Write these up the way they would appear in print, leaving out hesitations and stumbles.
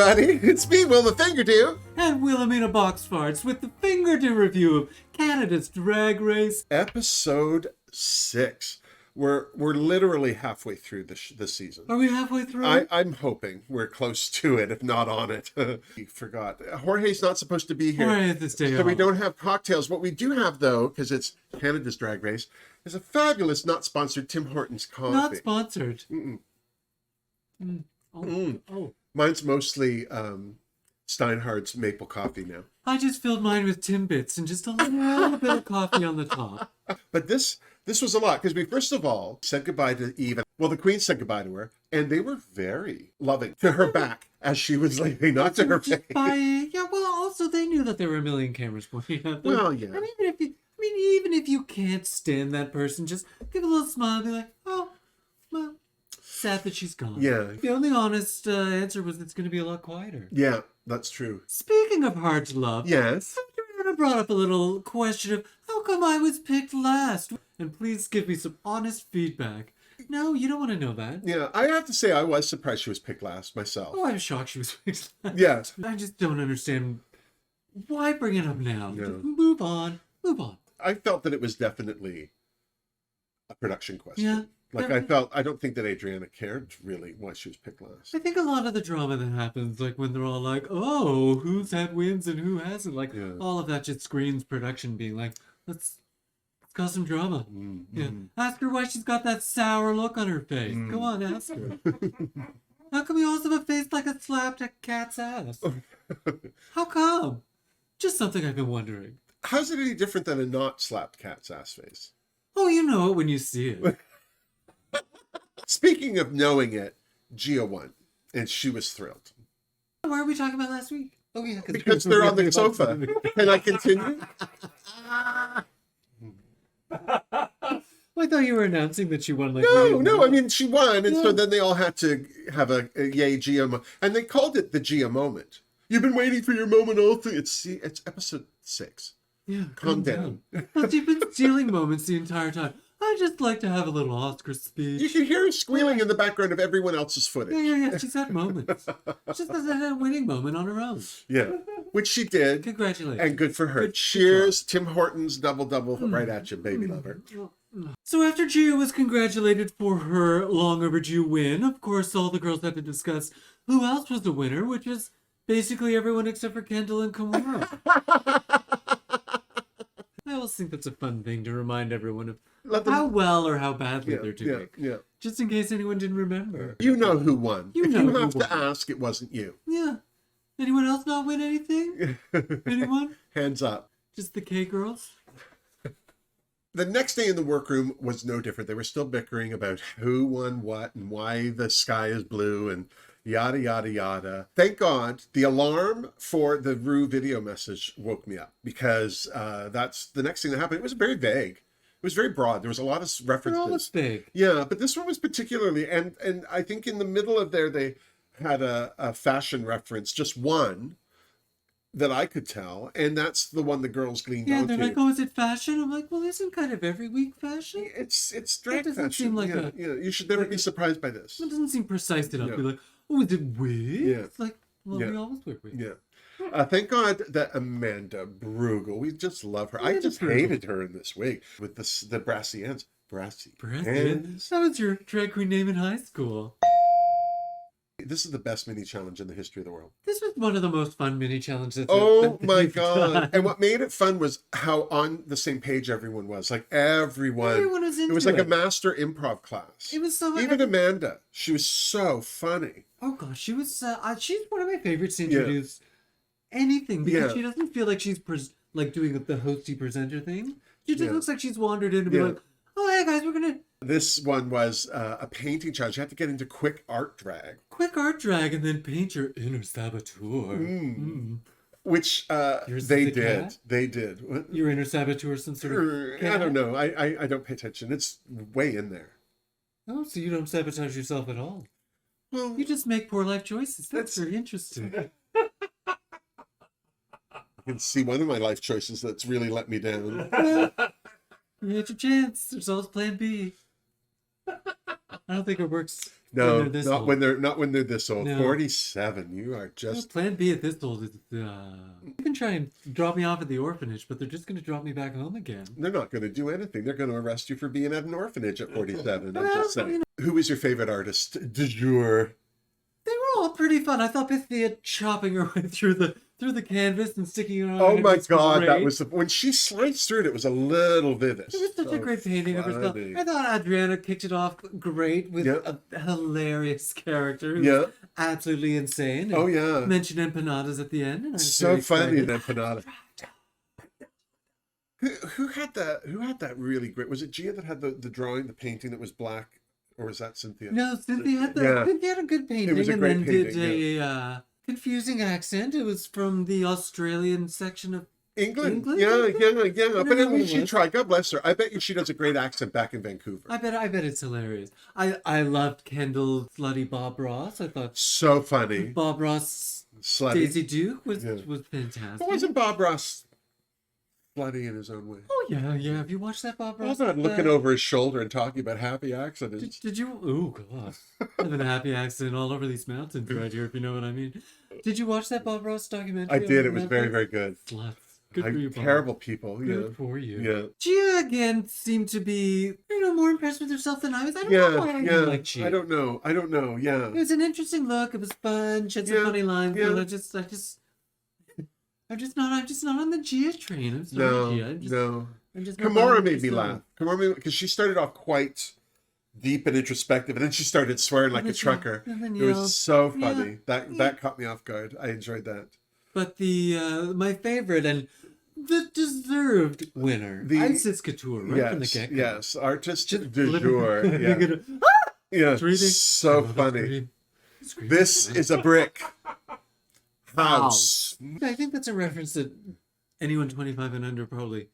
everybody. It's me, Wilma Fingerdoo. And Wilhelmina Box Farts with the Fingerdoo review of Canada's Drag Race. Episode 6. We're literally halfway through this season. Are we halfway through? I'm hoping we're close to it, if not on it. We forgot. Jorge's not supposed to be here. Jorge this day So we off. don't have cocktails. What we do have, though, because it's Canada's Drag Race, is a fabulous, not sponsored Tim Hortons coffee. Not sponsored. Oh. Mine's mostly Steinhardt's maple coffee now. I just filled mine with Timbits and just a little bit of coffee on the top. But this was a lot, because we first of all said goodbye to Eve. Well, the Queen said goodbye to her, and they were very loving to her back as she was leaving, not to her face. Yeah, well, also they knew that there were a million cameras pointing at them. Well, yeah. I mean, even if you can't stand that person, just give a little smile and be like, oh, well, sad that she's gone. Yeah. The only honest answer was it's going to be a lot quieter. Yeah, that's true. Speaking of hard to love, Yes. Adriana brought up a little question of how come I was picked last? And please give me some honest feedback. No, you don't want to know that. Yeah, I have to say I was surprised she was picked last myself. Oh, I was shocked she was picked last. Yeah. I just don't understand why bring it up now. No. Just move on. I felt that it was definitely a production question. Yeah. Like, I don't think that Adriana cared really why she was picked last. I think a lot of the drama that happens, like when they're all like, oh, who's had wins and who hasn't, like all of that just screams production being like, let's cause some drama. Yeah. Ask her why she's got that sour look on her face. Go on, ask her. How come you also have a face like a slapped cat's ass? How come? Just something I've been wondering. How's it any different than a not slapped cat's ass face? Oh, you know it when you see it. Speaking of knowing it, Gia won, and she was thrilled. What were we talking about last week? Oh, yeah. Because they're on the sofa. Can I continue? Well, I thought you were announcing that she won. Like No, I mean, she won, and so then they all had to have a yay Gia moment. And they called it the Gia moment. You've been waiting for your moment all through. It's episode 6. Yeah, Calm down. Well, you've been stealing moments the entire time. I just like to have a little Oscar speech. You can hear her squealing in the background of everyone else's footage. Yeah. She's had moments. She just hasn't had a winning moment on her own. Yeah, which she did. Congratulations. And good for her. Cheers, Tim Hortons, double right at you, baby lover. So after Gia was congratulated for her long overdue win, of course all the girls had to discuss who else was the winner, which is basically everyone except for Kendall and Kimura. I always think that's a fun thing to remind everyone of how well or how badly they're doing. Yeah. Just in case anyone didn't remember. You know who won. You if know you who have won. to ask, it wasn't you. Yeah. Anyone else not win anything? Anyone? Hands up. Just the K-girls? The next day in the workroom was no different. They were still bickering about who won what and why the sky is blue and yada, yada, yada. Thank God the alarm for the Rue video message woke me up, because that's the next thing that happened. It was very vague. It was very broad. There was a lot of references. They're almost big. Yeah, but this one was particularly, and I think in the middle of there, they had a fashion reference, just one, that I could tell, and that's the one the girls gleaned onto. Yeah, they're like, oh, is it fashion? I'm like, well, isn't kind of every week fashion? It's drag It doesn't fashion. seem like yeah, you should never be surprised by this. It doesn't seem precise enough. No. Be like, oh, is it wigs? Yeah. It's like, well, Yeah. we always wear wigs. Yeah. Thank God that Amanda Brugel, we just love her. I just hated her in this wig with the brassy ends. Brassy ends. That was your drag queen name in high school. This is the best mini challenge in the history of the world. This was one of the most fun mini challenges. Oh my God. And what made it fun was how on the same page everyone was. Like everyone was into it. Was like a master improv class. It was so much. Even Amanda, she was so funny. Oh gosh, she was. She's one of my favorites to introduce anything, because she doesn't feel like she's like doing the hosty presenter thing. She just looks like she's wandered in to be like, oh hey guys, we're gonna. This one was a painting challenge. You had to get into quick art drag. Quick art drag and then paint your inner saboteur. Which they did. Cat? They did. What? Your inner saboteur, some sort of cat? I don't know. I don't pay attention. It's way in there. Oh, so you don't sabotage yourself at all. Well, you just make poor life choices. That's very interesting. You can see one of my life choices that's really let me down. You had your chance. There's always plan B. I don't think it works No, this not old. when they're this old. No. 47. You are Well, just Plan B at this old is you can try and drop me off at the orphanage, but they're just going to drop me back home again. they're not going to do anything. They're going to arrest you for being at an orphanage at 47. I'm Well, just saying. Who was your favorite artist du jour? They were all pretty fun. I thought Pythia chopping her way through the canvas and sticking it on. Oh my was God, great. that was when she sliced through it. It was a little vivid. It was such a great painting of herself. funny. I thought Adriana kicked it off great with Yeah. a hilarious character who Yeah. was absolutely insane. Oh and yeah, mentioned empanadas at the end. And I was so very funny excited. that Panada. Who had that really great? Was it Gia that had the drawing, the painting that was black, or was that Cynthia? No, Cynthia had, Yeah. Cynthia had a good painting was a and great then painting, did a confusing accent. It was from the Australian section of England. England, Yeah, I think? yeah. don't But know at what least it she was. tried. God bless her. I bet you she does a great accent back in Vancouver. I bet it's hilarious. I loved Kendall slutty Bob Ross. I thought So funny. Bob Ross Slutty. Daisy Duke was Yeah. fantastic. But wasn't Bob Ross slutty in his own way? Oh yeah. Have you watched that Bob I Ross? was not looking over his shoulder and talking about happy accidents. Did you? Oh god, I have a happy accident all over these mountains right here. If you know what I mean. Did you watch that Bob Ross documentary? I did. on It was very, Netflix? very good. Sluts. Good for you, Bob. Terrible people. Good Yeah. for you. Yeah. Gia again seemed to be, more impressed with herself than I was. I don't know Yeah. why I Yeah. didn't like Gia. I don't know. Yeah. It was an interesting look. It was fun. She had some Yeah, funny lines. yeah. But I'm just not on the Gia train. I'm sorry, No. Gia. No. I'm just not Kimura buying made me your laugh. Kimura, because she started off quite deep and introspective, and then she started swearing like a then she- trucker. and then It yelled. was so Yeah. funny. That caught me off guard. I enjoyed that. But the my favorite and the deserved winner, The- Isis Couture, right from the Yes, get-go. yes, artist Just du flipping- jour. flipping Yeah, it- yeah, Screaming. so I love funny. screaming. This is a brick house. I think that's a reference that anyone 25 and under probably.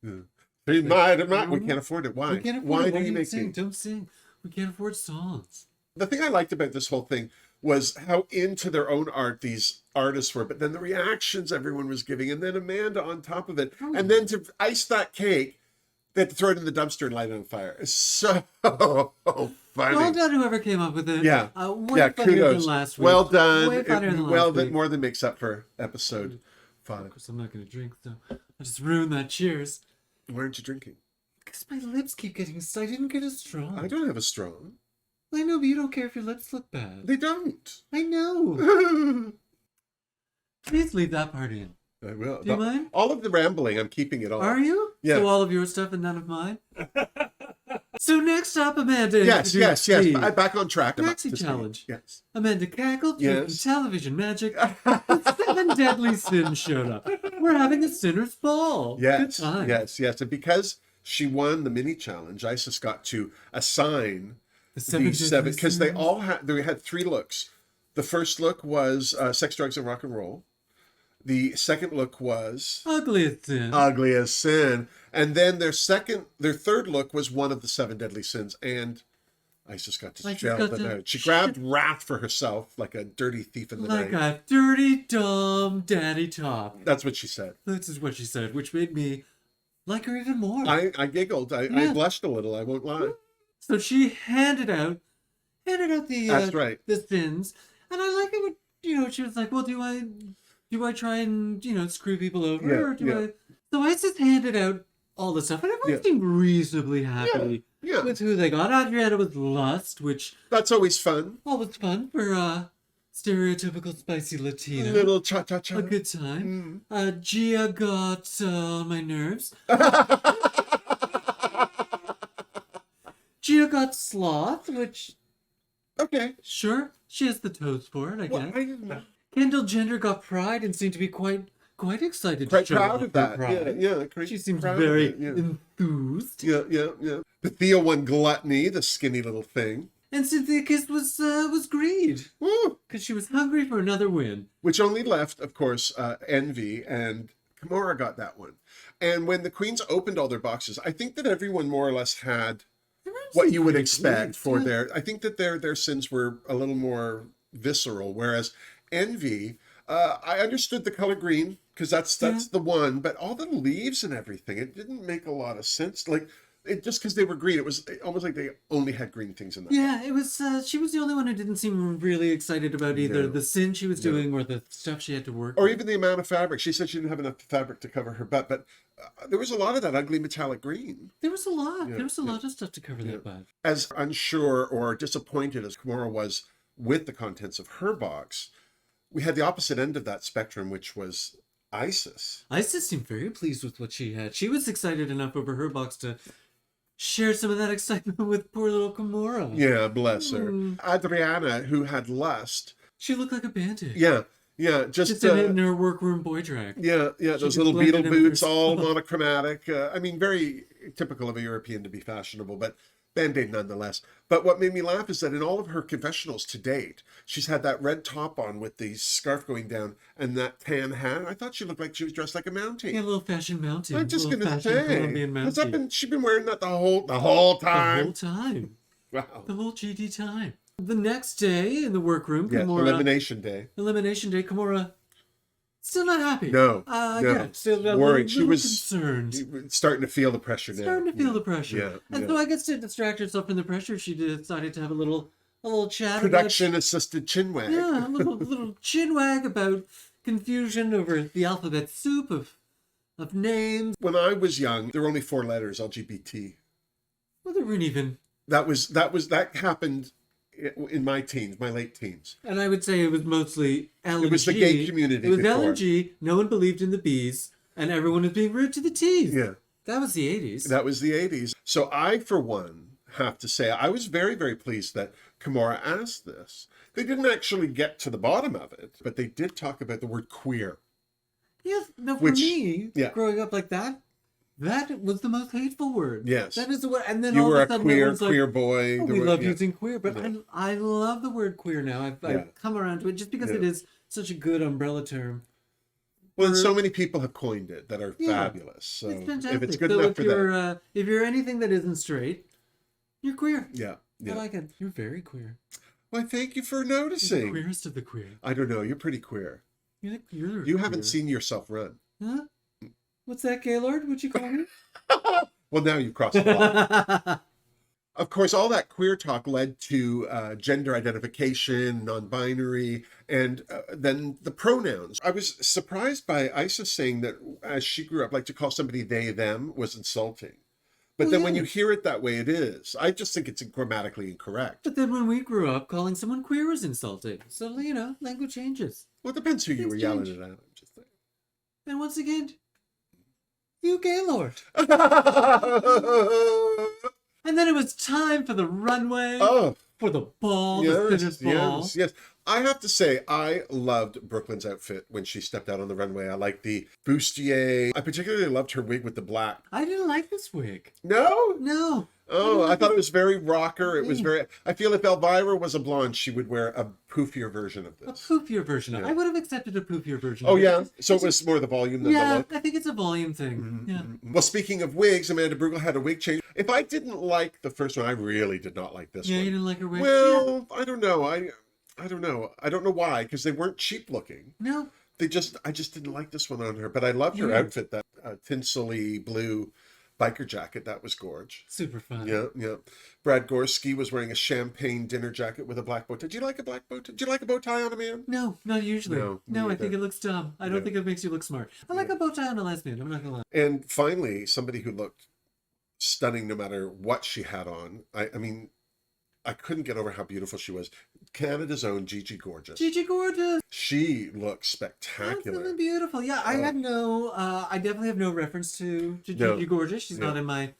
We can't afford it. Why? We can't afford Why it. do Why you make sing? me? Don't sing. We can't afford songs. The thing I liked about this whole thing was how into their own art these artists were, but then the reactions everyone was giving, and then Amanda on top of it, and then to ice that cake, they had to throw it in the dumpster and light it on fire. It's so funny. Well done, whoever came up with it. Yeah. Way Yeah, funnier kudos. than last week. Well done. Way funnier than well, last that week. more than makes up for episode Of 5. course, I'm not going to drink, so I just ruined that cheers. Why aren't you drinking? Because my lips keep getting. I didn't get a straw. I don't have a straw. I know, but you don't care if your lips look bad. They don't. I know. I Please leave that part in. will. Do you mind? All of the rambling, I'm keeping it all. Are you? Yeah. So all of your stuff and none of mine? So next up, Amanda. Yes. introduced I'm the back on track. I'm up Maxi to speed. challenge. Yes. Amanda cackled, Yes. yes. television magic. The 7 deadly sins showed up. We're having a sinner's ball. Yes. Good time. Yes. And because she won the mini challenge, Isis got to assign The the 7 because they sins. all had 3 looks. The first look was sex, drugs, and rock and roll. The second look was Ugliest sin. ugly as sin, and then their third look was one of the 7 deadly sins. And Isis got to Isis shell got them to- out. She grabbed wrath for herself like a dirty thief in the like night. a dirty, dumb daddy top. That's what she said. This is what she said, which made me like her even more. I giggled. I Yeah. blushed a little. I won't lie. So she handed out the That's right. the sins, and I like it when she was like, well, do I try and screw people over, Yeah, or do yeah. I? So I just handed out all the stuff, and everyone Yeah. seemed reasonably happy Yeah. with who they got. Adriana was lust, which That's always fun. always fun for stereotypical spicy Latina. Little cha-cha-cha. A good time. Mm. Gia got on my nerves. Gia got sloth, which Okay. sure she has the toes for it, I Well, guess. I didn't know. Kendall Gender got pride and seemed to be quite excited Quite to show proud off of her that. pride. Yeah. She seems proud of very it, yeah. enthused. Yeah. Bethia won gluttony, the skinny little thing. And Cynthia Kiss was greed Woo! because she was hungry for another win. Which only left, of course, Envy, and Kimura got that one. And when the queens opened all their boxes, I think that everyone more or less had what you would expect for their. I think that their sins were a little more visceral, whereas Envy, I understood the color green because that's the one, but all the leaves and everything, it didn't make a lot of sense. Like just because they were green, it was almost like they only had green things in that. Yeah, it was. She was the only one who didn't seem really excited about either the sin she was doing or the stuff she had to work or with. even the amount of fabric. She said she didn't have enough fabric to cover her butt, but there was a lot of that ugly metallic green. There was a lot. There was a lot of stuff to cover that butt. As unsure or disappointed as Kimura was with the contents of her box, we had the opposite end of that spectrum, which was Isis. Isis seemed very pleased with what she had. She was excited enough over her box to share some of that excitement with poor little Kimura. Yeah, bless her. Adriana, who had lust. She looked like a bandit. Yeah, just in her workroom boy drag. Yeah, those little beetle boots, all monochromatic. I mean, very typical of a European to be fashionable, but Band-Aid nonetheless. But what made me laugh is that in all of her confessionals to date, she's had that red top on with the scarf going down and that tan hat. I thought she looked like she was dressed like a Mountie. Yeah, a little fashion Mountie. I'm just gonna say, Colombian Mountie. she's been wearing that the whole time. The whole time. Wow. The whole GD time. The next day in the workroom, Yeah, Kimura, Elimination Day. Kimura, still not happy. No. Yeah, still worried. She was concerned. starting to feel the pressure now. Starting to feel the pressure. Yeah, And so I guess to distract herself from the pressure, she decided to have a little chat. Production assisted chin wag. Yeah, a little chin wag about confusion over the alphabet soup of names. When I was young, there were only 4 letters, LGBT. Well, there weren't even. That happened in my teens, my late teens. And I would say it was mostly L and G. It was the gay community. It was before. L and G. No one believed in the B's, and everyone was being rude to the T's. Yeah. That was the 80s. That was the 80s. So I, for one, have to say I was very, very pleased that Kimura asked this. They didn't actually get to the bottom of it, but they did talk about the word queer. Yeah, no, for me, growing up like that was the most hateful word. Yes. That is the word. And then You all were of a a sudden queer boy. Oh, we love using queer, but I love the word queer now. I've come around to it just because it is such a good umbrella term. Well, and so many people have coined it that are fabulous. So it's fantastic. if it's good enough for them. If you're anything that isn't straight, you're queer. Yeah. I like it. You're very queer. Why, thank you for noticing. You're the queerest of the queer. I don't know. You're pretty queer. You're you haven't seen yourself run. Huh? What's that, Gaylord? What'd you call me? Well, now you've crossed the line. Of course, all that queer talk led to gender identification, non-binary, and then the pronouns. I was surprised by Isis saying that as she grew up, like to call somebody they, them was insulting. But then when you hear it that way, it is. I just think it's grammatically incorrect. But then when we grew up, calling someone queer was insulting. So, language changes. Well, it depends who you were yelling it at. I'm just saying. And once again, you Gaylord. And then it was time for the runway. Oh. For the ball, the sinners ball. Yes. I have to say, I loved Brooklyn's outfit when she stepped out on the runway. I liked the bustier. I particularly loved her wig with the black. I didn't like this wig. No? No. Oh, I thought it was very rocker. It was very... I feel if Elvira was a blonde, she would wear a poofier version of this. A poofier version of it. I would have accepted a poofier version of it. Yeah? So it was more the volume than the look? Yeah, I think it's a volume thing. Mm-hmm. Yeah. Well, speaking of wigs, Amanda Brugel had a wig change. If I didn't like the first one, I really did not like this one. Yeah, you didn't like her wig? Well, I don't know. I don't know. I don't know why, because they weren't cheap looking. No. I just didn't like this one on her. But I loved her outfit, that tinsely blue biker jacket. That was gorge. Super fun. Yeah. Brad Gorski was wearing a champagne dinner jacket with a black bow tie. Did you like a black bow tie? Did you like a bow tie on a man? No, not usually. No, I think it looks dumb. I don't think it makes you look smart. I like a bow tie on a lesbian. I'm not gonna lie. And finally, somebody who looked stunning no matter what she had on. I mean, I couldn't get over how beautiful she was. Canada's own Gigi Gorgeous. Gigi Gorgeous. She looks spectacular. Absolutely beautiful. Yeah, I had I definitely have no reference to Gigi Gorgeous. She's not in my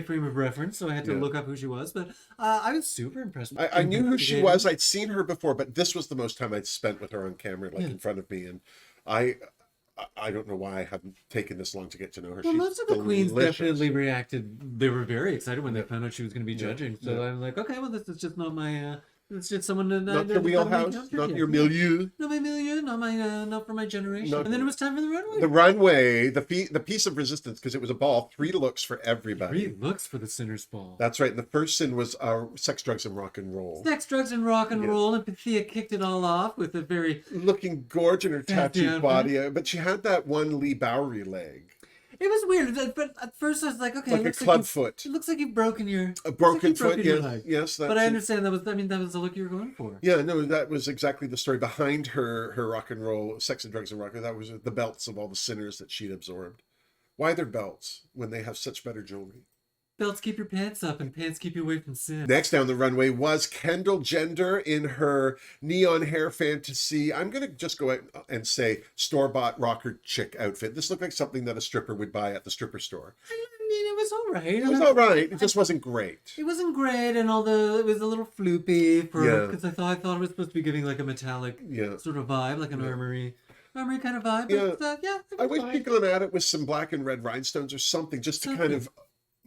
frame of reference, so I had to look up who she was. But I was super impressed. I knew who she was. I'd seen her before, but this was the most time I'd spent with her on camera, in front of me. And I don't know why I haven't taken this long to get to know her. Well, She's most of the delicious. queens definitely reacted. They were very excited when they found out she was going to be judging. So I'm like, okay, well, this is just not my. It's just someone not your wheelhouse, not your milieu. Not my milieu, not for my generation. And then it was time for the runway. The runway, the piece of resistance, because it was a ball. 3 looks for everybody. 3 looks for the sinner's ball. That's right. And the first sin was sex, drugs, and rock and roll. Sex, drugs, and rock and roll. And Thea kicked it all off with a very looking gorgeous in her tattooed body. But she had that one Lee Bowery leg. It was weird, but at first I was like, okay, Like it a looks club like foot. it looks like you've broken your A broken foot, your yes. leg. Yes, that's But I it. understand that was the look you were going for. Yeah, no, that was exactly the story behind her rock and roll, sex and drugs and rock. That was the belts of all the sinners that she'd absorbed. Why they're belts when they have such better jewelry? Belts keep your pants up, and pants keep you away from sin. Next down the runway was Kendall Jenner in her neon hair fantasy. I'm going to just go out and say store-bought rocker chick outfit. This looked like something that a stripper would buy at the stripper store. I mean, it was all right. It was all right. It just wasn't great. It wasn't great, and although it was a little floopy Yeah. because I thought it was supposed to be giving like a metallic Yeah. sort of vibe, like an armory kind of vibe. Yeah. But yeah, it was I wish fine. she'd gone at it with some black and red rhinestones or something just to kind of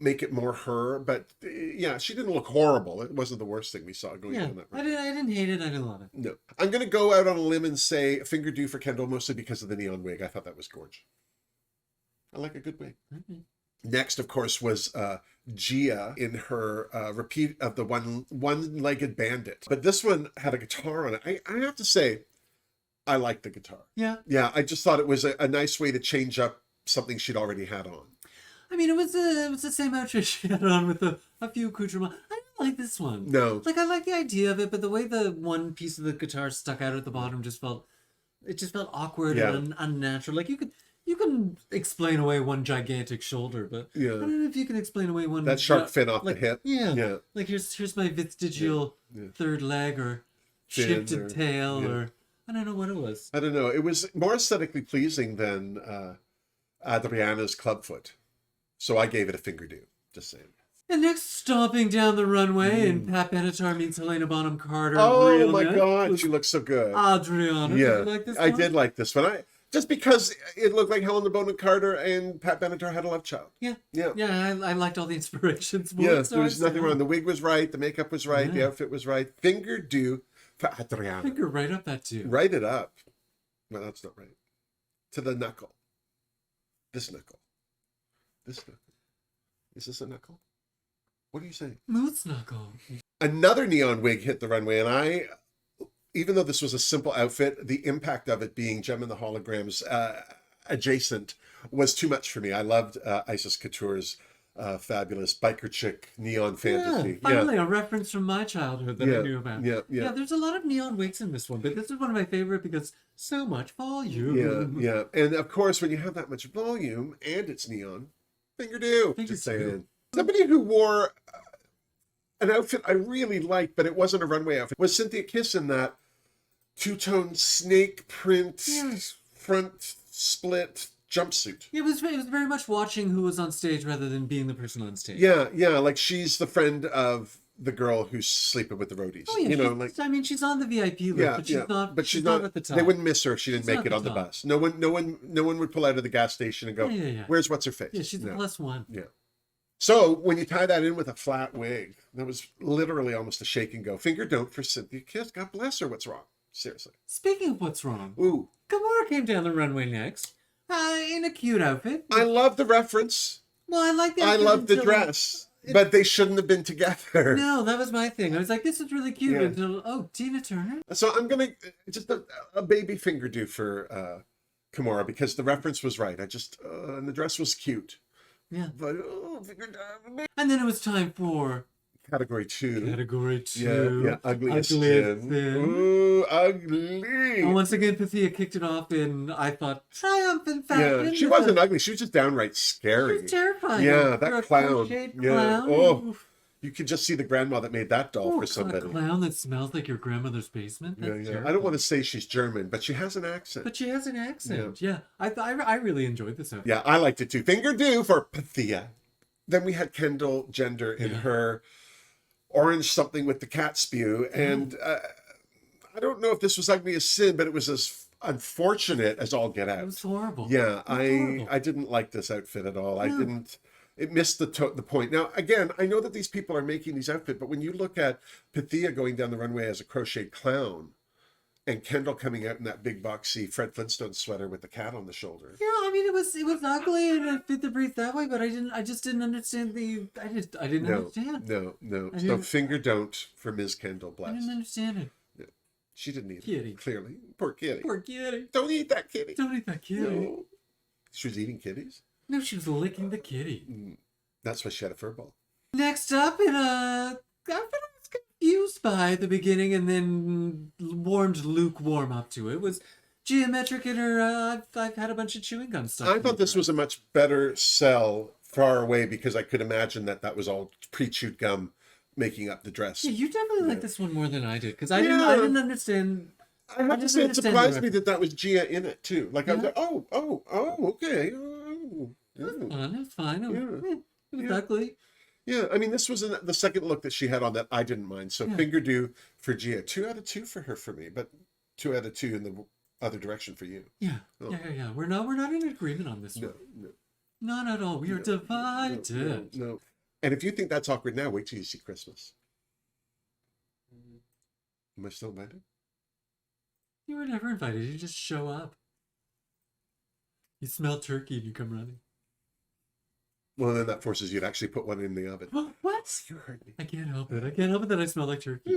make it more her. But yeah, she didn't look horrible. It wasn't the worst thing we saw going Yeah, on that I runway. didn't hate it. I didn't love it. No. I'm going to go out on a limb and say Fingerdoo for Kendall, mostly because of the neon wig. I thought that was gorgeous. I like a good wig. Okay. Next, of course, was Gia in her repeat of the one-legged bandit. But this one had a guitar on it. I have to say, I like the guitar. Yeah. Yeah, I just thought it was a nice way to change up something she'd already had on. I mean, it was the same outfit she had on with a few accoutrements. I didn't like this one. No. Like, I like the idea of it, but the way the one piece of the guitar stuck out at the bottom just felt awkward Yeah. and unnatural. Like, you can explain away one gigantic shoulder, but Yeah. I don't know if you can explain away one That sharp fin off like, the hip. Yeah. Yeah. Like here's my vestigial third leg or Fin shifted or- tail yeah. or I don't know what it was. I don't know. It was more aesthetically pleasing than Adriana's clubfoot. So I gave it a Fingerdoo. Just saying. And next, stomping down the runway, and Pat Benatar meets Helena Bonham Carter. Oh real my nice, God, was she looks so good. Adriana. Yeah, Did you like this I one? did like this one. Just because it looked like Helena Bonham Carter and Pat Benatar had a love child. Yeah. Yeah. Yeah, I liked all the inspirations. for Yeah, it, so there was I- nothing wrong. The wig was right. The makeup was right. The Yeah. outfit was right. Fingerdoo for Adriana. Finger right up that too. Write it up. No, that's not right. To the knuckle. This knuckle. This knuckle. Is this a knuckle? What are you saying? Moose knuckle. Another neon wig hit the runway, and even though this was a simple outfit, the impact of it being Gem and the Holograms adjacent was too much for me. I loved Isis Couture's fabulous biker chick neon fantasy. Yeah, finally a reference from my childhood that I knew about. Yeah. There's a lot of neon wigs in this one, but this is one of my favorite because so much volume. Yeah. And of course, when you have that much volume and it's neon, Fingerdoo. Just saying. Somebody who wore an outfit I really liked, but it wasn't a runway outfit, was Cynthia Kiss in that two-tone snake print front split jumpsuit. It was very much watching who was on stage rather than being the person on stage. Yeah, like she's the friend of the girl who's sleeping with the roadies. Oh yeah, you know, like I mean, she's on the VIP list, but she's not at the top. They wouldn't miss her if she didn't She's make it not on the the top. bus. No one would pull out of the gas station and go, Yeah. "Where's what's her face?" Yeah, she's the plus one. Yeah. So when you tie that in with a flat wig, that was literally almost a shake and go. Finger don't for Cynthia Kiss. God bless her. What's wrong? Seriously. Speaking of what's wrong, Ooh. Gamora came down the runway next, in a cute outfit. I love the reference. Well, I like the I outfit love the until- dress. But they shouldn't have been together. No, that was my thing. I was like, this is really cute until, Tina Turner? So I'm going to, just a baby Fingerdoo for Kimura because the reference was right. And the dress was cute. Yeah. But, And then it was time for Category 2. Category 2. Yeah, ugliest Ugly sin. and thin. Ooh, ugly. And once again, Pythia kicked it off in, I thought, triumphant fashion. Yeah, she wasn't ugly. She was just downright scary. She was terrifying. Yeah, that For a clown. crocheted Yeah. clown. Oh, you could just see the grandma that made that doll for A somebody. clown that smells like your grandmother's basement. That's Yeah. terrible. I don't want to say she's German, but she has an accent. But she has an accent. Yeah. I really enjoyed this episode. Yeah, I liked it too. Fingerdoo for Pythia. Then we had Kendall Jenner in her orange something with the cat spew. And I don't know if this was ugly as sin, but it was as unfortunate as all get out. It was horrible. Yeah, horrible. I didn't like this outfit at all. It missed the point. Now, again, I know that these people are making these outfits, but when you look at Pythia going down the runway as a crocheted clown and Kendall coming out in that big boxy Fred Flintstone sweater with the cat on the shoulder. Yeah, I mean it was ugly and it fit the brief that way, but I just didn't understand I didn't understand. No. So finger don't for Ms. Kendall, I bless. didn't understand it. She didn't eat Kitty. it, clearly. Poor kitty. Poor kitty. Don't eat that kitty. Don't eat that kitty. No. She was eating kitties? No, she was licking the kitty. That's why she had a fur ball. Next up, in a outfit I was confused by at the beginning and then warmed lukewarm up to it, was geometric in her, I've had a bunch of chewing gum stuff. I thought this was a much better sell far away because I could imagine that was all pre-chewed gum making up the dress. Yeah, you definitely like this one more than I did, because I didn't understand. I have to say, it surprised me that was Gia in it too. Like I was like, oh, okay. It's fine. It was ugly. Yeah, I mean, this was the second look that she had on that I didn't mind. So Fingerdoo for Gia, 2 out of 2 for her for me, but 2 out of 2 in the other direction for you. Yeah, yeah. We're not in agreement on this one. No. Not at all. We are divided. No. And if you think that's awkward now, wait till you see Christmas. Am I still invited? You were never invited. You just show up. You smell turkey and you come running. Well, then that forces you to actually put one in the oven. What? You heard me. I can't help it. I can't help it that I smell like turkey.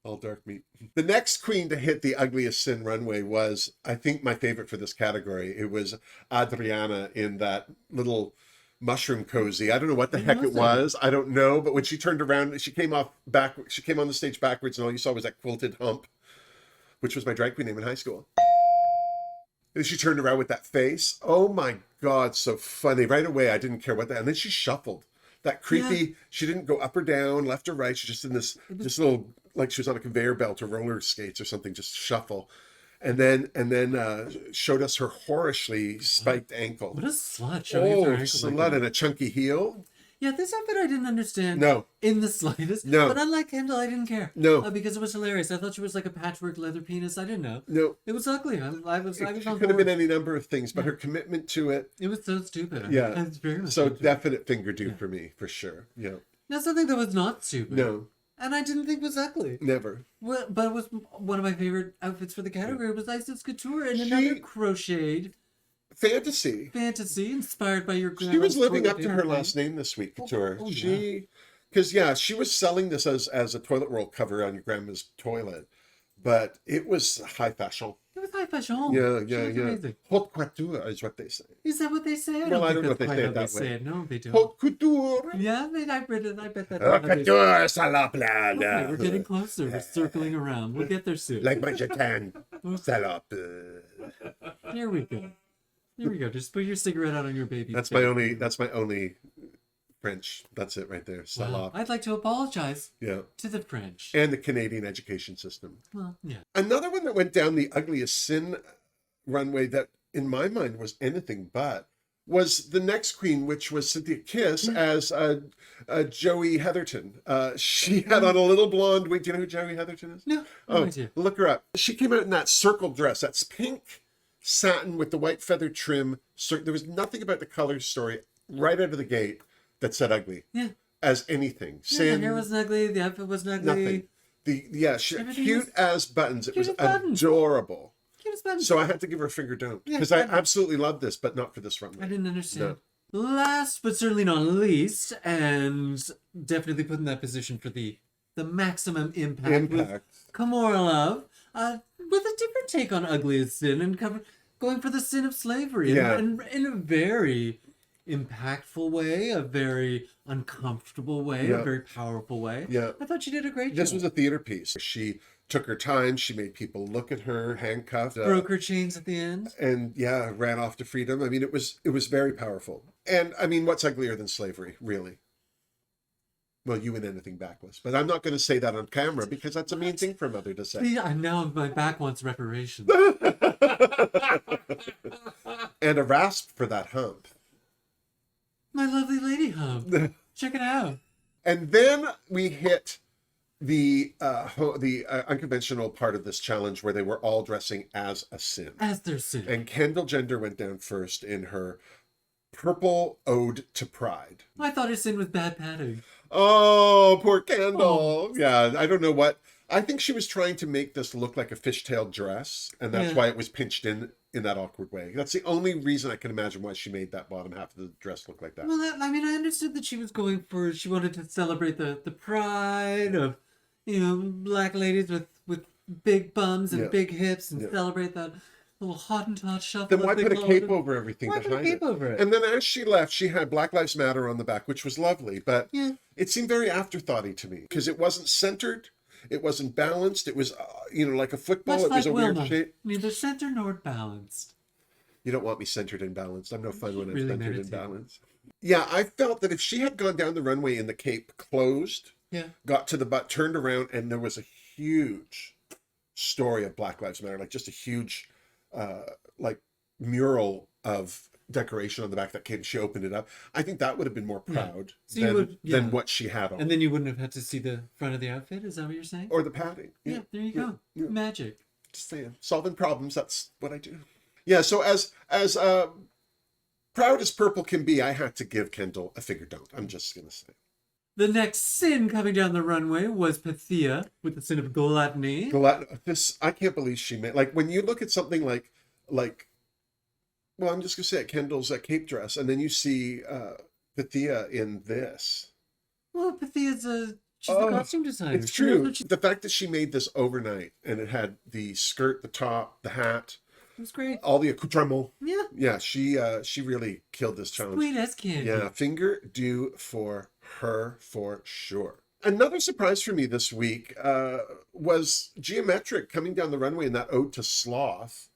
All dark meat. The next queen to hit the ugliest sin runway was, I think, my favorite for this category. It was Adriana in that little mushroom cozy. I don't know what the heck it was. I don't know. But when she turned around, she came on the stage backwards, and all you saw was that quilted hump, which was my drag queen name in high school. And she turned around with that face. Oh my God, so funny. Right away, I didn't care what that. And then she shuffled. That creepy, she didn't go up or down, left or right. She's just in this little, like she was on a conveyor belt or roller skates or something, just shuffle. And then showed us her whorishly spiked ankle. What a slut. Slut and a chunky heel. Yeah, this outfit I didn't understand. No. In the slightest. No. But unlike Kendall, I didn't care. No. Because it was hilarious. I thought she was like a patchwork leather penis. I didn't know. No. It was ugly. I was It on could board. have been any number of things, but her commitment to it. It was so stupid. Yeah. It was very much So stupid. definite Fingerdoo for me, for sure. Yeah. Now, something that was not stupid. No. And I didn't think was ugly. Never. Well, but it was one of my favorite outfits for the category was Isis Couture and another crocheted Fantasy inspired by your grandma's She was living toilet up to paper her thing. last name this week, Couture. Oh, She was selling this as a toilet roll cover on your grandma's toilet, but it was high fashion. It was high fashion. Yeah. Amazing. Haute couture is what they say. Is that what they say? Well, I don't know if they that's say quite it how that way. Say it. No, they don't. Haute couture. Yeah, I bet that. Haute couture, salope. Okay, we're getting closer. We're circling around. We'll get there soon. Like Bridgerton, salope. Here we go. Just put your cigarette out on your baby. That's my only French. That's it right there. Wow. Salope. I'd like to apologize Yeah. to the French. And the Canadian education system. Well, yeah. Another one that went down the ugliest sin runway that, in my mind, was anything but, was the next queen, which was Cynthia Kiss as Joey Heatherton. She had on a little blonde wig. Do you know who Joey Heatherton is? No idea. Look her up. She came out in that circle dress. That's pink satin with the white feather trim. There was nothing about the color story right out of the gate that said ugly. Yeah. As anything. Yeah, the hair wasn't ugly. The outfit wasn't ugly. Nothing. Cute as buttons. It was buttons. adorable. Cute as buttons. So I had to give her a finger don't because I absolutely love this, but not for this runway. I didn't understand. No. Last but certainly not least, and definitely put in that position for the maximum impact. With Kimora Love, with a different take on ugliest sin and going for the sin of slavery in a very impactful way, a very uncomfortable way, a very powerful way. Yeah. I thought she did a great job. This was a theater piece. She took her time. She made people look at her, handcuffed. Broke her chains at the end. And ran off to freedom. I mean, it was very powerful. And I mean, what's uglier than slavery, really? Well, you and anything backless. But I'm not going to say that on camera because that's a mean thing for a mother to say. Yeah, now my back wants reparations. And a rasp for that hump. My lovely lady hump. Check it out. And then we hit the unconventional part of this challenge where they were all dressing as a sin. As their sin. And Kendall Gender went down first in her purple ode to pride. I thought her sin was bad padding. Oh, poor Kendall. Oh. Yeah, I don't know what. I think she was trying to make this look like a fishtail dress, and that's why it was pinched in that awkward way. That's the only reason I can imagine why she made that bottom half of the dress look like that. Well, I understood that she wanted to celebrate the pride of, black ladies with big bums and big hips and celebrate that. little Hottentot shuffle. Then why as they put a call cape it. over everything Why to put a hide cape it? over it? And then as she left, she had Black Lives Matter on the back, which was lovely, but Yeah. it seemed very afterthoughty to me because it wasn't centered, it wasn't balanced. It was, like a football. Much It was like a Wilma, weird shape. neither center nor balanced. You don't want me centered and balanced. I'm no fun when I'm Really centered and meditate. balanced. Yeah, I felt that if she had gone down the runway and the cape closed, Yeah. got to the butt, turned around, and there was a huge story of Black Lives Matter, like just a huge, like mural of decoration on the back that came. She opened it up. I think that would have been more proud So you would- than what she had on, And then you wouldn't have had to see the front of the outfit. Is that what you're saying? or the padding. Yeah, there you go. Yeah. Magic. Just saying, solving problems. That's what I do. Yeah. So as proud as purple can be, I had to give Kendall a figure don't. I'm just gonna say. The next sin coming down the runway was Pythia with the sin of gluttony. This, I can't believe she made, like, when you look at something like well, I'm just gonna say it, Kendall's cape dress, and then you see Pythia in this. Well, Pythia's she's the costume designer. It's She knows true. what she- The fact that she made this overnight and it had the skirt, the top, the hat, It was great. all the accoutrement. Yeah. Yeah, she really killed this challenge. Sweet as candy. Yeah, Fingerdoo for her for sure. Another surprise for me this week was Geometric coming down the runway in that ode to sloth,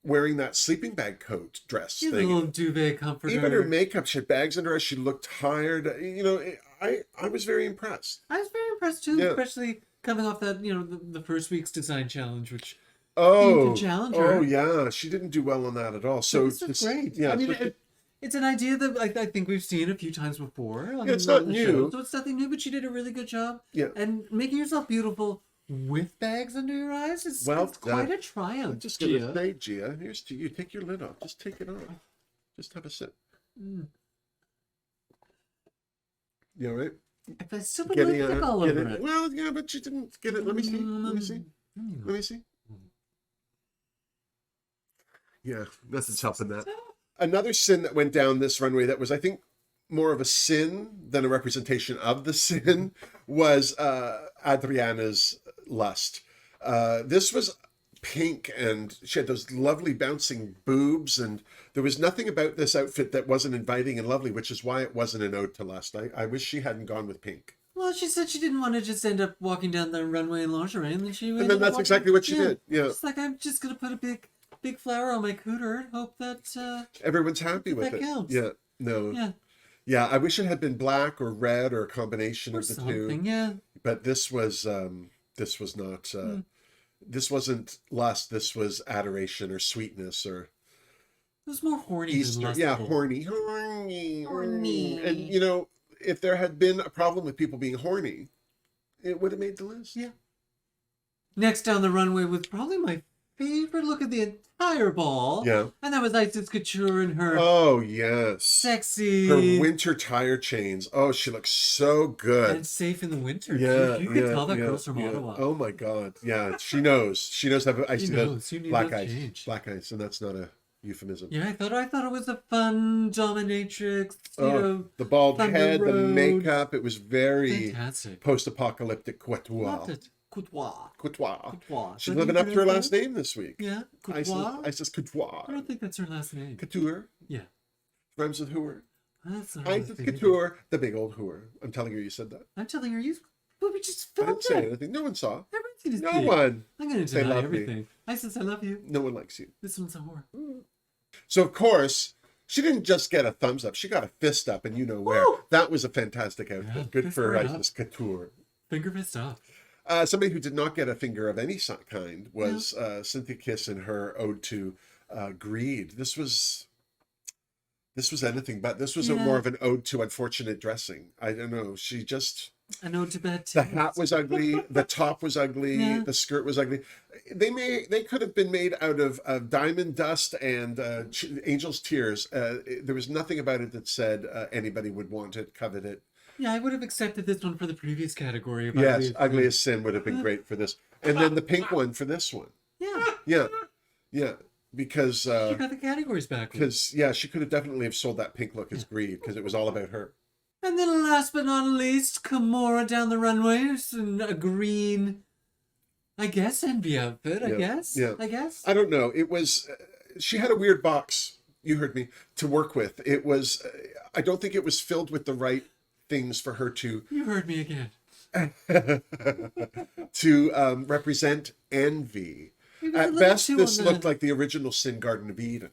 wearing that sleeping bag coat dress She's a thing. little duvet comforter. Even her makeup, she had bags under her. She looked tired. I was very impressed. I was very impressed too, Yeah. especially coming off that, the first week's design challenge, which Oh, to challenge her. oh yeah, she didn't do well on that at all. So this was great. Yeah, I mean, so it's an idea that I think we've seen a few times before. On it's the not show, new. so it's nothing new, but she did a really good job. Yeah. And making yourself beautiful with bags under your eyes is Well it's quite done. a triumph. I'm just gonna Gia. say, Gia, here's to you. Take your lid off. Just take it off. Just have a sip. Mm. You all right? If I still put lipstick all over it. Well, yeah, but you didn't get it. Let me see. Let me see. Mm. Let me see. Yeah, nothing's helping that. Another sin that went down this runway that was, I think, more of a sin than a representation of the sin was Adriana's lust. This was pink, and she had those lovely bouncing boobs, and there was nothing about this outfit that wasn't inviting and lovely, which is why it wasn't an ode to lust. I wish she hadn't gone with pink. Well, she said she didn't want to just end up walking down the runway in lingerie, and then she And then that's exactly what she did. Yeah. She's like, I'm just gonna put a big flower on my cooter and hope that Everyone's happy with that it. counts. Yeah. No. yeah, Yeah, I wish it had been black or red or a combination or of the something. two. Yeah. But this was not this wasn't lust, this was adoration or sweetness or It was more horny Easter. than Yeah, lustful. horny. And if there had been a problem with people being horny, it would have made the list. Yeah. Next down the runway was probably my favorite look of the entire ball. Yeah. And that was Isis Couture and her Oh yes. sexy Her winter tire chains. Oh, she looks so good. and safe in the winter. Yeah, You could tell that girl's from yeah. Ottawa. Oh my God. Yeah, she knows. She knows how icy knows. You need black that ice. change. Black ice, and that's not a euphemism. Yeah, I thought it was a fun dominatrix, The bald Thunder head, the Road. makeup. It was very fantastic. post-apocalyptic Loved couture. it. Couture. Couture. Couture. She's Is that living how up you to her pronounce last that? name this week. Yeah, Couture. Isis Couture. I don't think that's her last name. Couture. Yeah. Rhymes with whore. That's not her Isis last name. Couture, the big old whore. I'm telling you said that. I'm telling her, but we just I filmed didn't say it. anything. No one saw. Everyone's seen his No dick. one. I'm going to They deny love me. everything. Isis, I love you. No one likes you. This one's a whore. So, of course, she didn't just get a thumbs up. She got a fist up, and you know where. Woo! That was a fantastic outfit. Yeah, Good fist for right Isis Couture. Finger fist up. Somebody who did not get a finger of any kind was Cynthia Kiss in her ode to greed. This was anything but. This was more of an ode to unfortunate dressing. I don't know. She just... I know Tibet. The hat was ugly. The top was ugly. Yeah. The skirt was ugly. They could have been made out of diamond dust and angel's tears. There was nothing about it that said anybody would want it, covet it. Yeah, I would have accepted this one for the previous category. Of Yes, Ugly ugly as sin would have been great for this. And then the pink one for this one. Yeah. Yeah. Because She got the categories backwards. she could have definitely have sold that pink look as greed because it was all about her. And then last but not least, Kimura down the runway in a green I guess envy outfit. I guess. Yeah. I guess. I don't know. It was, she had a weird box, you heard me, to work with. It was, I don't think it was filled with the right things for her to You heard me again. to represent envy. It was a At little best, too this on the- looked like the original Sin Garden of Eden,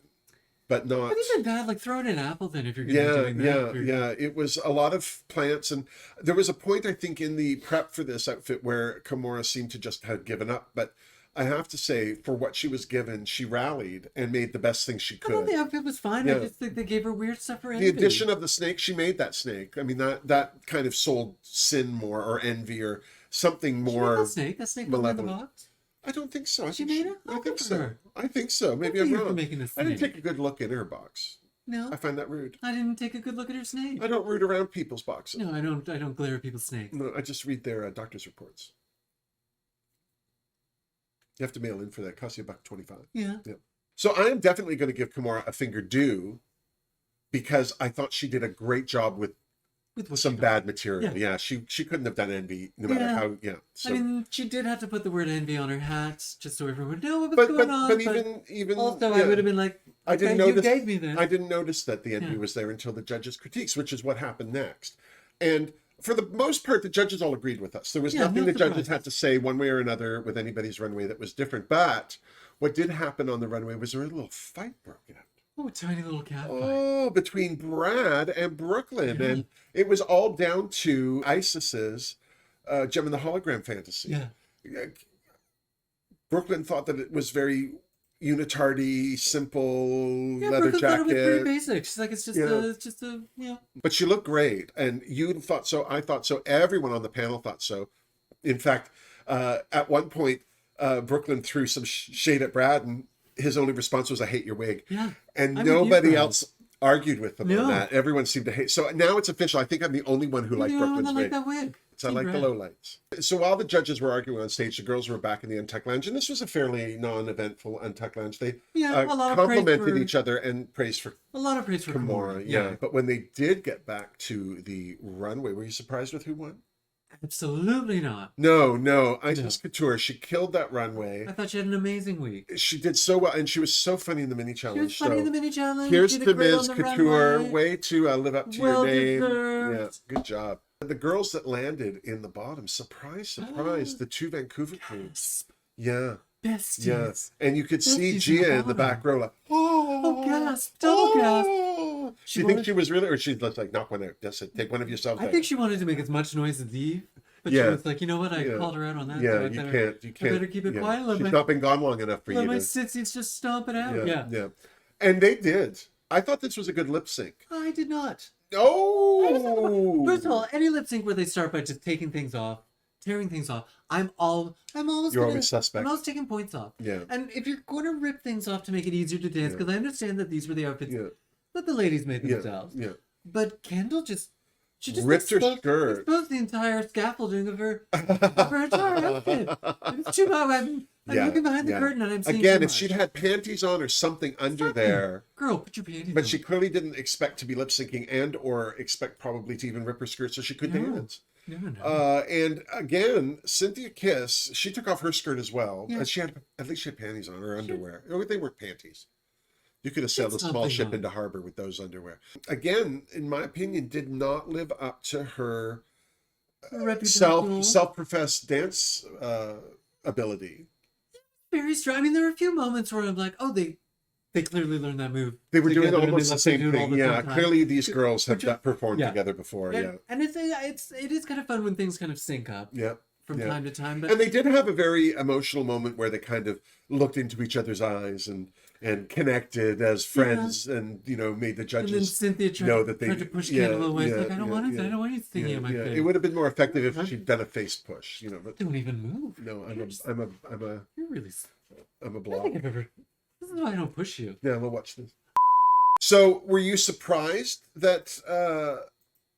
but not. But even bad, like throw in an apple then if you're gonna be doing that. Yeah. It was a lot of plants, and there was a point I think in the prep for this outfit where Kimura seemed to just have given up. But I have to say, for what she was given, she rallied and made the best thing she I thought could. the outfit was fine. Yeah. I just think they gave her weird stuff for envy. The addition of the snake, she made that snake. I mean, that kind of sold sin more, or envy, or something She made more. that snake. That snake was in the malevolent. box. I don't think so. She made it? I Oh, think good for so. her. I think so. Maybe Good for I'm you for wrong. making a I didn't snake. take a good look in her box. No, I find that rude. I didn't take a good look at her snake. I don't root around people's boxes. No, I don't glare at people's snakes. No, I just read their doctor's reports. You have to mail in for that. It costs you $1.25. Yeah. So I am definitely going to give Kimura a Fingerdoo because I thought she did a great job with With what some she got. bad material. Yeah. Yeah, she couldn't have done envy no matter Yeah. how. Yeah. So, I mean, she did have to put the word envy on her hat just so everyone would know what was but going on. but even also, yeah, I would have been like, I didn't okay, notice. you gave me this. I didn't notice that the envy Yeah. was there until the judges' critiques, which is what happened next. And for the most part, the judges all agreed with us. There was Yeah, nothing no the judges surprises. had to say one way or another with anybody's runway that was different. But what did happen on the runway was there a little fight broke out. Oh, a tiny little cat fight. Oh, between Brad and Brooklyn. Yeah. And it was all down to Isis's Gem and the Hologram fantasy. Yeah. Brooklyn thought that it was very unitardy, simple Yeah, leather Brooklyn thought it was pretty jacket. basic. She's like, it's just a, But she looked great. And you thought so. I thought so. Everyone on the panel thought so. In fact, at one point, Brooklyn threw some shade at Brad, and his only response was, "I hate your wig." Yeah. And I'm with you, nobody Brad. else argued with them No. on that. Everyone seemed to hate. So now it's official. I think I'm the only one who liked You're the only Brooklyn's one that wig. liked that wig. So I Team like the Brad. lowlights. So while the judges were arguing on stage, the girls were back in the Untucked Lounge, and this was a fairly non-eventful Untucked Lounge. They Yeah, a lot of praise complimented for- each other and praised for A lot of praise for Kimura. Kimura. Yeah. But when they did get back to the runway, were you surprised with who won? Absolutely not. No. Isis Couture. She killed that runway. I thought she had an amazing week. She did so well, and she was so funny in the mini She challenge. was funny in so- the mini challenge. Here's she did to great on Ms. the Couture. runway. Way to live up to Well your name. deserved. Yeah, good job. The girls that landed in the bottom, surprise, the two Vancouver queens. Yeah, Besties. yeah. And you could see Besties in the Gia in the back bottom. row like, oh, gasp, double gasp. Do She you think wanted- she was really, or she's just like, knock one out, that's it, take one of yourselves I out. think she wanted to make as much noise as Eve, but Yeah. she was like, you know what? I Yeah. called her out on that. so Yeah, I you better- can't. I better keep it yeah. quiet. Let She's my, not been gone long enough for let you my to. sissies just stomp it out. Yeah. And they did. I thought this was a good lip sync. I did not. Oh! First of all, any lip sync where they start by just taking things off, tearing things off, I'm always You're always suspect. I'm always taking points off. Yeah. And if you're going to rip things off to make it easier to dance, Yeah. because I understand that these were the outfits Yeah. that the ladies made Yeah. themselves. Yeah. But Kendall she just Ripped her exposed, skirt. exposed the entire scaffolding of her entire outfit. It's too much. I'm Yeah, looking behind the yeah. curtain and I'm seeing Again, too if she'd much. had panties on or something under Something. there, Girl, put your panties but on. she clearly didn't expect to be lip syncing and or expect probably to even rip her skirt so she could No. dance. No. And again, Cynthia Kiss, she took off her skirt as well. Yeah. And she had, at least she had panties on her underwear. Oh, they weren't panties. You could have sailed a It's small something ship on. into harbor with those underwear. Again, in my opinion, did not live up to her Reputational. self-professed dance ability. Very strong. I mean, there were a few moments where I'm like, oh, they clearly learned that move. They were doing together and almost they the same do it all thing. the Yeah, same time. clearly these girls have Which is- performed yeah. together before. And, Yeah, and it is kind of fun when things kind of sync up yeah. from yeah. time to time. But And they did have a very emotional moment where they kind of looked into each other's eyes and connected as friends, and made the and then judges Cynthia tried, know that they tried to push yeah, Kendall away. It's yeah, like, I don't yeah, want it. yeah. I don't want you singing in my face. It would have been more effective if she'd done a face push, but Don't even move. no, You're really. I'm a I blob. think I've ever. This is why I don't push you. Yeah, we'll watch this. So, were you surprised that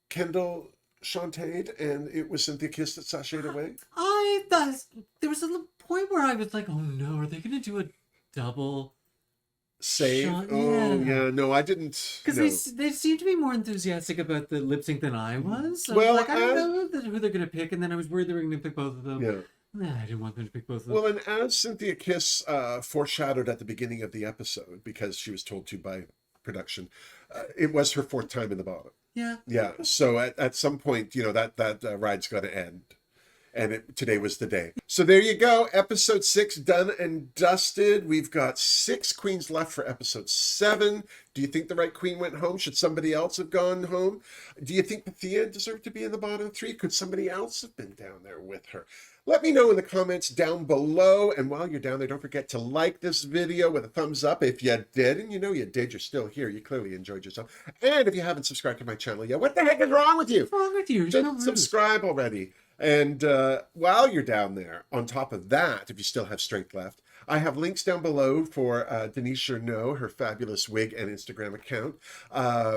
Kendall shantaed and it was Cynthia Kiss that sashayed away? I thought there was a little point where I was like, oh no, are they going to do a double? Save? Shot- Oh, yeah. yeah. No, I didn't. Because No. they seem to be more enthusiastic about the lip sync than I was. So Well, I was like, I don't know who they're going to pick, and then I was worried they were going to pick both of them. Yeah. Nah, I didn't want them to pick both of them. Well, and as Cynthia Kiss foreshadowed at the beginning of the episode, because she was told to by production, it was her 4th time in the bottom. Yeah. Yeah. So at some point, that ride's got to end. And today was the day. So there you go. Episode 6 done and dusted. We've got 6 queens left for episode 7. Do you think the right queen went home? Should somebody else have gone home? Do you think Pythia deserved to be in the bottom 3? Could somebody else have been down there with her? Let me know in the comments down below. And while you're down there, don't forget to like this video with a thumbs up if you did. And you know you did. You're still here. You clearly enjoyed yourself. And if you haven't subscribed to my channel yet, what the heck is wrong with you? What's wrong with you? Just subscribe already. And while you're down there, on top of that, if you still have strength left, I have links down below for Denise Cherneau, her fabulous wig and Instagram account,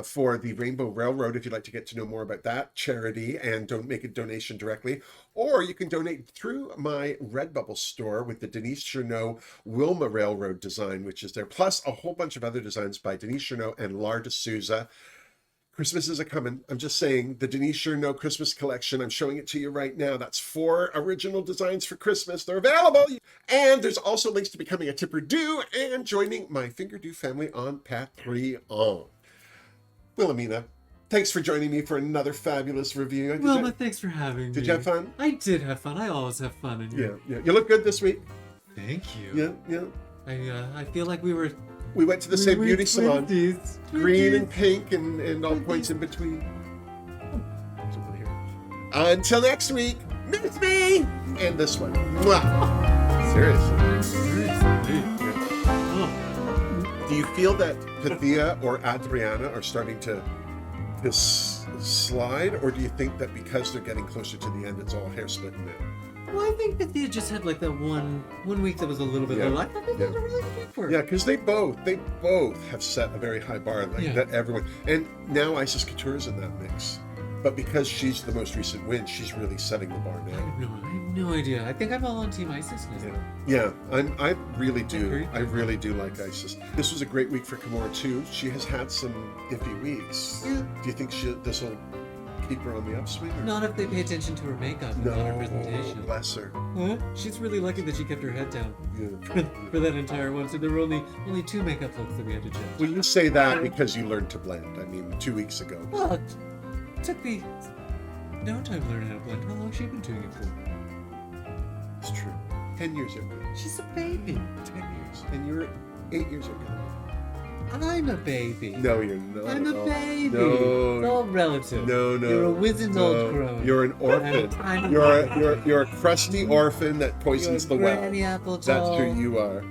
for the Rainbow Railroad, if you'd like to get to know more about that charity and don't make a donation directly. Or you can donate through my Redbubble store with the Denise Cherneau Wilma Railroad design, which is there, plus a whole bunch of other designs by Denise Cherneau and Lar de Souza. Christmas is a-coming. I'm just saying, the Denise Cherneau Christmas collection, I'm showing it to you right now. That's 4 original designs for Christmas. They're available. And there's also links to becoming a Tipperdoo and joining my Fingerdoo family on Patreon. Wilhelmina, thanks for joining me for another fabulous review. Wilma, thanks for having me. Did you have fun? I did have fun. I always have fun in here. Yeah. You look good this week. Thank you. Yeah. I feel like we went to the same beauty salon. Twinsies. Green and pink and all points in between. Until next week, miss me! And this one. Mwah. Seriously. Oh. Do you feel that Pythia or Adriana are starting to slide? Or do you think that because they're getting closer to the end, it's all hair splitting now? Well, I think Pythia just had like that one week that was a little bit low. I thought they did a really good work. Yeah, because they both have set a very high bar, like that everyone. And now Isis Couture's in that mix. But because she's the most recent win, she's really setting the bar now. I have no idea. I think I'm all on Team Isis now. Yeah, I really do. I really do like Isis. This was a great week for Kimura too. She has had some iffy weeks. Yeah. Do you think this will keep her on the upswing? Or? Not if they pay attention to her makeup and not her presentation. Bless her. Huh? She's really lucky that she kept her head down Yeah. for that entire one. So there were only 2 makeup looks that we had to judge. Well, you say that because you learned to blend. I mean, 2 weeks ago. Well, it took me no time learning how to blend. How long has she been doing it for? It's true. 10 years ago. She's a baby. 10 years. And you're 8 years ago. I'm a baby. No, you're not. I'm a baby. No. It's all relative. No. You're a wizened old crone. You're an orphan. You're a crusty orphan that poisons the well. Granny Apple That's doll. who you are.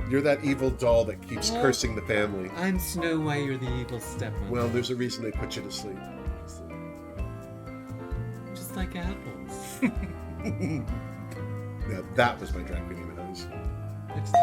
You're that evil doll that keeps Well, cursing the family. I'm Snow White. You're the evil stepmother. Well, there's a reason they put you to sleep. Just like apples. Now, that was my drag queen in eyes. It's-